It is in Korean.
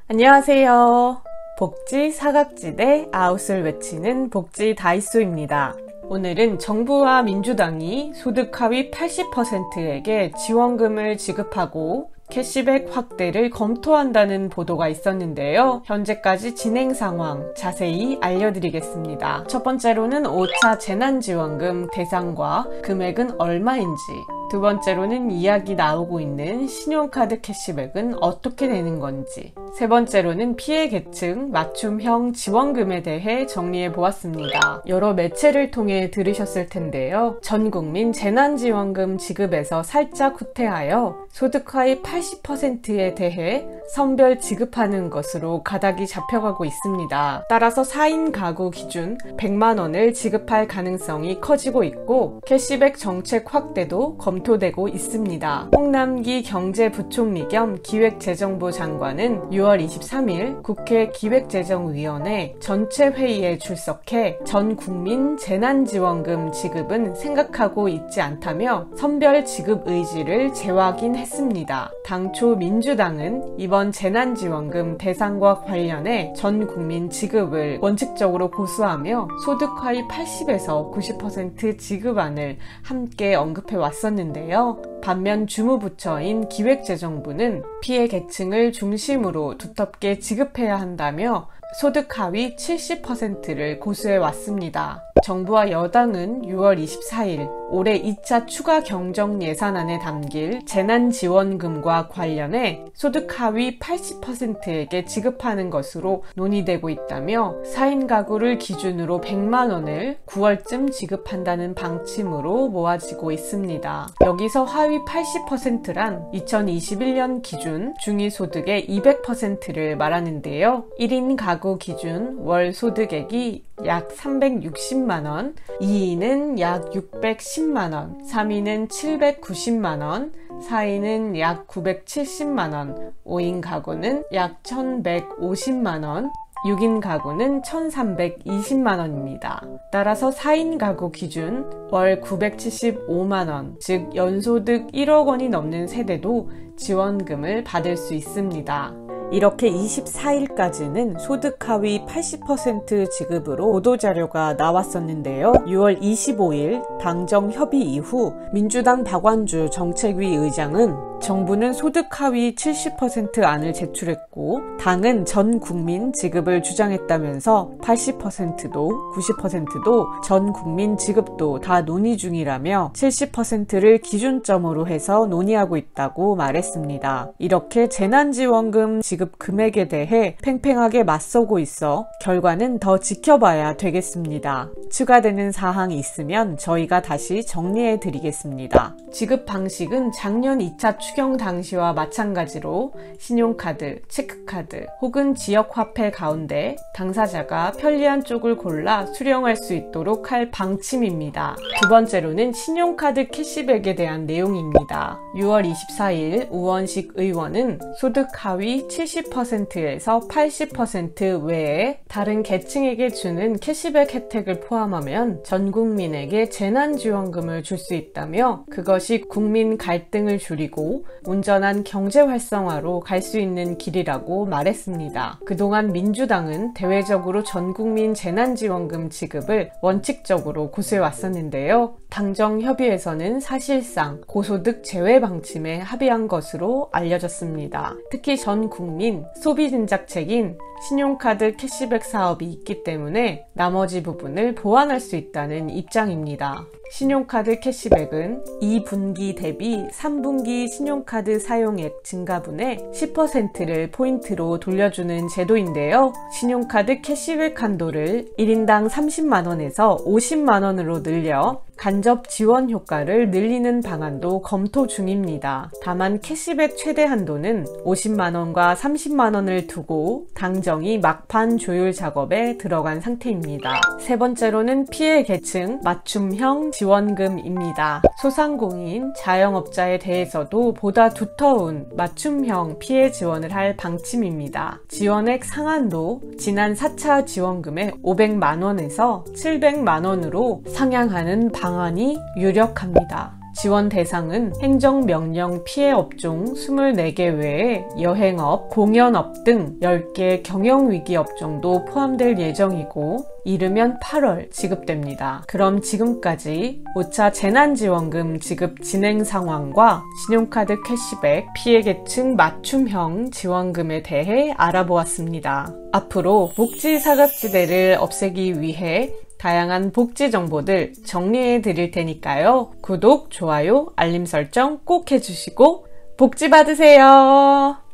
안녕하세요. 복지 사각지대 아웃을 외치는 복지 다이소입니다. 오늘은 정부와 민주당이 소득 하위 80%에게 지원금을 지급하고 캐시백 확대를 검토한다는 보도가 있었는데요. 현재까지 진행 상황 자세히 알려드리겠습니다. 첫 번째로는 5차 재난지원금 대상과 금액은 얼마인지, 두 번째로는 이야기 나오고 있는 신용카드 캐시백은 어떻게 되는 건지, 세 번째로는 피해 계층 맞춤형 지원금에 대해 정리해 보았습니다. 여러 매체를 통해 들으셨을 텐데요. 전국민 재난지원금 지급에서 살짝 후퇴하여 소득 하위 80%에 대해 선별 지급하는 것으로 가닥이 잡혀가고 있습니다. 따라서 4인 가구 기준 100만 원을 지급할 가능성이 커지고 있고, 캐시백 정책 확대도 검토되고 있습니다. 홍남기 경제부총리 겸 기획재정부 장관은 6월 23일 국회 기획재정위원회 전체 회의에 출석해 전 국민 재난지원금 지급은 생각하고 있지 않다며 선별 지급 의지를 재확인했습니다. 당초 민주당은 이번 재난지원금 대상과 관련해 전 국민 지급을 원칙적으로 고수하며 소득 하위 80에서 90% 지급안을 함께 언급해 왔었는데요. 반면 주무부처인 기획재정부는 피해 계층을 중심으로 두텁게 지급해야 한다며 소득 하위 70%를 고수해 왔습니다. 정부와 여당은 6월 24일 올해 2차 추가 경정 예산안에 담길 재난지원금과 관련해 소득 하위 80%에게 지급하는 것으로 논의되고 있다며 4인 가구를 기준으로 100만 원을 9월쯤 지급한다는 방침으로 모아지고 있습니다. 여기서 하위 80%란 2021년 기준 중위소득의 200%를 말하는데요. 1인 가구 기준 월 소득액이 약 360만원, 2인은 약 610만원, 3인은 790만원, 4인은 약 970만원, 5인 가구는 약 1150만원, 6인 가구는 1320만원입니다. 따라서 4인 가구 기준 월 975만원, 즉 연소득 1억 원이 넘는 세대도 지원금을 받을 수 있습니다. 이렇게 24일까지는 소득 하위 80% 지급으로 보도자료가 나왔었는데요. 6월 25일 당정 협의 이후 민주당 박완주 정책위 의장은 정부는 소득 하위 70% 안을 제출했고 당은 전 국민 지급을 주장했다면서 80%도 90%도 전 국민 지급도 다 논의 중이라며 70%를 기준점으로 해서 논의하고 있다고 말했습니다. 이렇게 재난지원금 지급 금액에 대해 팽팽하게 맞서고 있어 결과는 더 지켜봐야 되겠습니다. 추가되는 사항이 있으면 저희가 다시 정리해 드리겠습니다. 지급 방식은 작년 2차 추경 당시와 마찬가지로 신용카드, 체크카드 혹은 지역화폐 가운데 당사자가 편리한 쪽을 골라 수령할 수 있도록 할 방침입니다. 두 번째로는 신용카드 캐시백에 대한 내용입니다. 6월 24일 우원식 의원은 소득 하위 70%에서 80% 외에 다른 계층에게 주는 캐시백 혜택을 포함하면 전 국민에게 재난지원금을 줄 수 있다며 그것이 국민 갈등을 줄이고 온전한 경제 활성화로 갈 수 있는 길이라고 말했습니다. 그동안 민주당은 대외적으로 전 국민 재난지원금 지급을 원칙적으로 고수해 왔었는데요. 당정 협의에서는 사실상 고소득 제외 방침에 합의한 것으로 알려졌습니다. 특히 전 국민 소비 진작책인 신용카드 캐시백 사업이 있기 때문에 나머지 부분을 보완할 수 있다는 입장입니다. 신용카드 캐시백은 2분기 대비 3분기 신용카드 사용액 증가분의 10%를 포인트로 돌려주는 제도인데요. 신용카드 캐시백 한도를 1인당 30만원에서 50만원으로 늘려 간접 지원 효과를 늘리는 방안도 검토 중입니다. 다만 캐시백 최대 한도는 50만원과 30만원을 두고 당정이 막판 조율 작업에 들어간 상태입니다. 세 번째로는 피해 계층 맞춤형 지원금입니다. 소상공인, 자영업자에 대해서도 보다 두터운 맞춤형 피해 지원을 할 방침입니다. 지원액 상한도 지난 4차 지원금의 500만원에서 700만원으로 상향하는 방안이 유력합니다. 지원 대상은 행정명령 피해 업종 24개 외에 여행업, 공연업 등 10개 경영위기 업종도 포함될 예정이고 이르면 8월 지급됩니다. 그럼 지금까지 5차 재난지원금 지급 진행 상황과 신용카드 캐시백, 피해계층 맞춤형 지원금에 대해 알아보았습니다. 앞으로 복지 사각지대를 없애기 위해 다양한 복지 정보들 정리해 드릴 테니까요. 구독, 좋아요, 알림 설정 꼭 해주시고 복지 받으세요.